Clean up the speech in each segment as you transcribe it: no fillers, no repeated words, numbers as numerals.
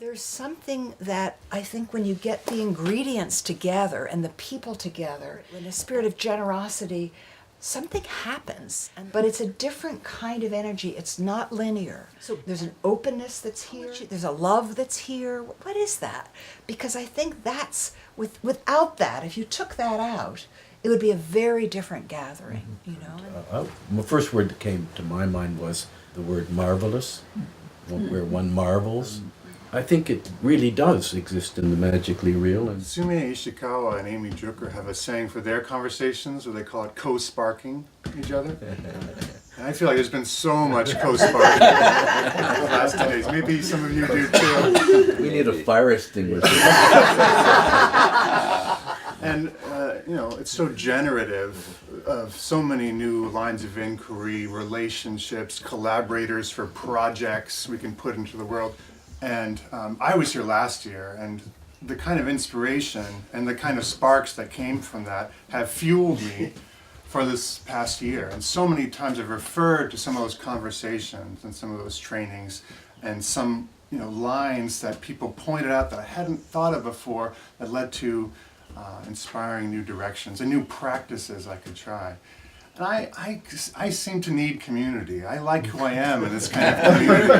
There's something that I think when you get the ingredients together and the people together in a spirit of generosity, something happens, but it's a different kind of energy. It's not linear. So there's an openness that's here. There's a love that's here. What is that? Because I think that's, without that, if you took that out, it would be a very different gathering, you know? The first word that came to my mind was the word marvelous, where one marvels. I think it really does exist in the magically real. And Sume Ishikawa and Amy Drucker have a saying for their conversations where they call it co-sparking each other. And I feel like there's been so much co-sparking the last 2 days. Maybe some of you do too. we need a fire extinguisher. And, you know, it's so generative of so many new lines of inquiry, relationships, collaborators for projects we can put into the world. And I was here last year, and the kind of inspiration and the kind of sparks that came from that have fueled me for this past year. And so many times I've referred to some of those conversations and some of those trainings and some, you know, lines that people pointed out that I hadn't thought of before that led to inspiring new directions and new practices I could try. And I seem to need community. I like who I am in this kind of community.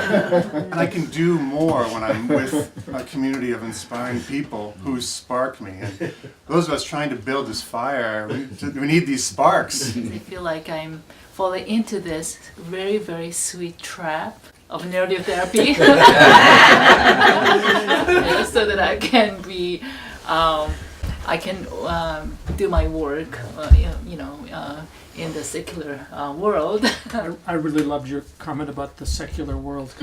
And I can do more when I'm with a community of inspiring people who spark me. And those of us trying to build this fire, we need these sparks. I feel like I'm falling into this very, very sweet trap of narrative therapy. So that I can be, I can do my work, you know, in the secular world. I really loved your comment about the secular world.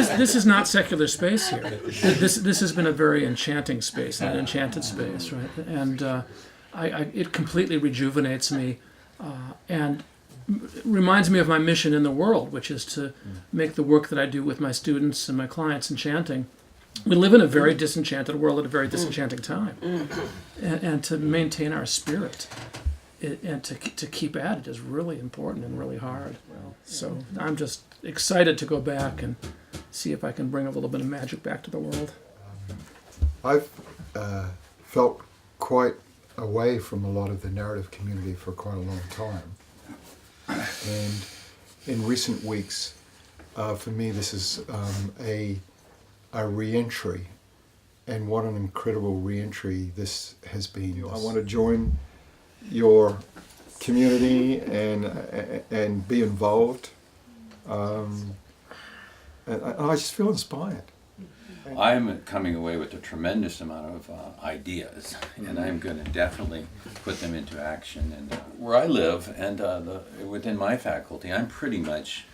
This is not secular space here. This has been a very enchanting space, an enchanted space, right? And it completely rejuvenates me and reminds me of my mission in the world, which is to make the work that I do with my students and my clients enchanting. We live in a very disenchanted world at a very disenchanting time. And to maintain our spirit and to keep at it is really important and really hard. So I'm just excited to go back and see if I can bring a little bit of magic back to the world. I've felt quite away from a lot of the narrative community for quite a long time. And in recent weeks, for me, this is a re-entry, and what an incredible re-entry this has been. I want to join your community and be involved, and I just feel inspired. I'm coming away with a tremendous amount of ideas, and I'm going to definitely put them into action. And where I live and within my faculty, I'm pretty much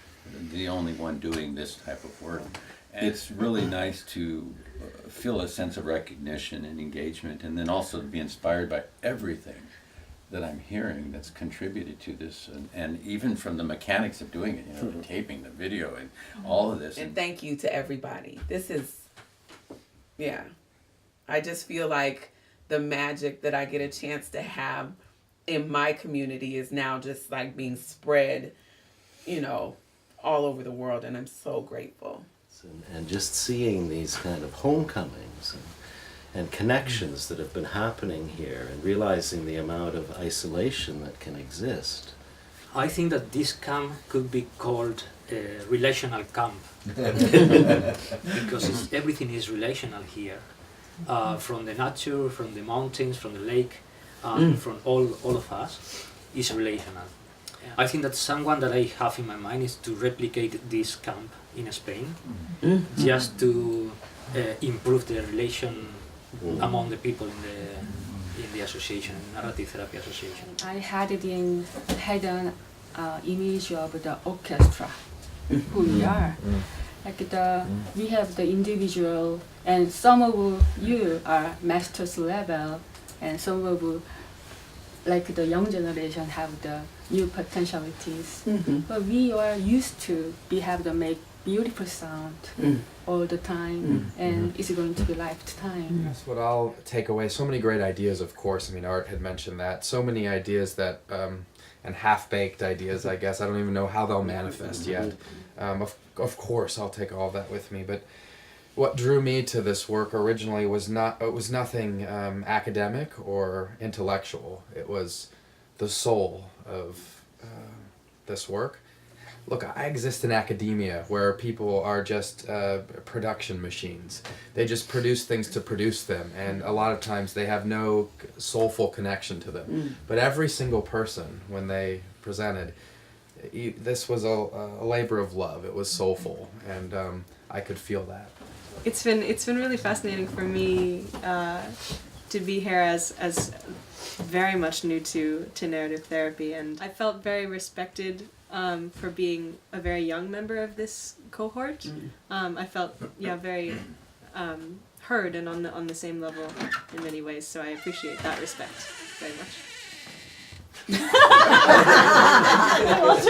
the only one doing this type of work. And it's really nice to feel a sense of recognition and engagement, and then also to be inspired by everything that I'm hearing that's contributed to this, and even from the mechanics of doing it, you know, the taping, the video, and all of this. And thank you to everybody. This is, yeah, I just feel like the magic that I get a chance to have in my community is now just like being spread, you know, all over the world, and I'm so grateful. And just seeing these kind of homecomings and connections that have been happening here, and realizing the amount of isolation that can exist. I think that this camp could be called a relational camp because everything is relational here, from the nature, from the mountains, from the lake, from all of us is relational. I think that someone that I have in my mind is to replicate this camp in Spain, just to improve the relation among the people in the association, Narrative Therapy Association. I had an image of the orchestra, who we are. Like we have the individual, and some of you are masters level, and some of you, like the young generation, have the new potentialities. But we are used to make beautiful sound all the time, and it's going to be lifetime. That's what I'll take away. So many great ideas, of course. I mean, Art had mentioned that. So many ideas that and half-baked ideas, I guess. I don't even know how they'll manifest yet. Of course, I'll take all that with me, but what drew me to this work originally was nothing academic or intellectual. It was the soul of this work. Look, I exist in academia where people are just production machines. They just produce things to produce them, and a lot of times they have no soulful connection to them. But every single person, when they presented, this was a labor of love. It was soulful, and I could feel that. It's been really fascinating for me to be here as very much new to narrative therapy, and I felt very respected for being a very young member of this cohort. I felt very heard and on the same level in many ways, so I appreciate that respect very much.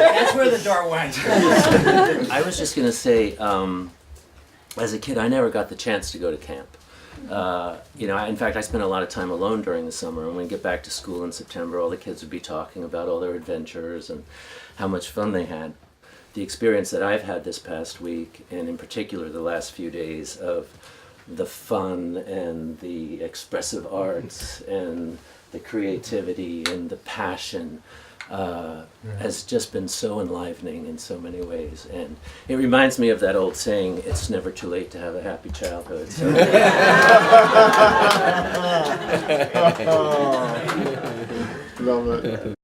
That's where the door went. I was just going to say, as a kid, I never got the chance to go to camp. In fact, I spent a lot of time alone during the summer, and when we get back to school in September, all the kids would be talking about all their adventures and how much fun they had. The experience that I've had this past week, and in particular the last few days, of the fun and the expressive arts and the creativity and the passion has just been so enlivening in so many ways. And it reminds me of that old saying, it's never too late to have a happy childhood. So Love it.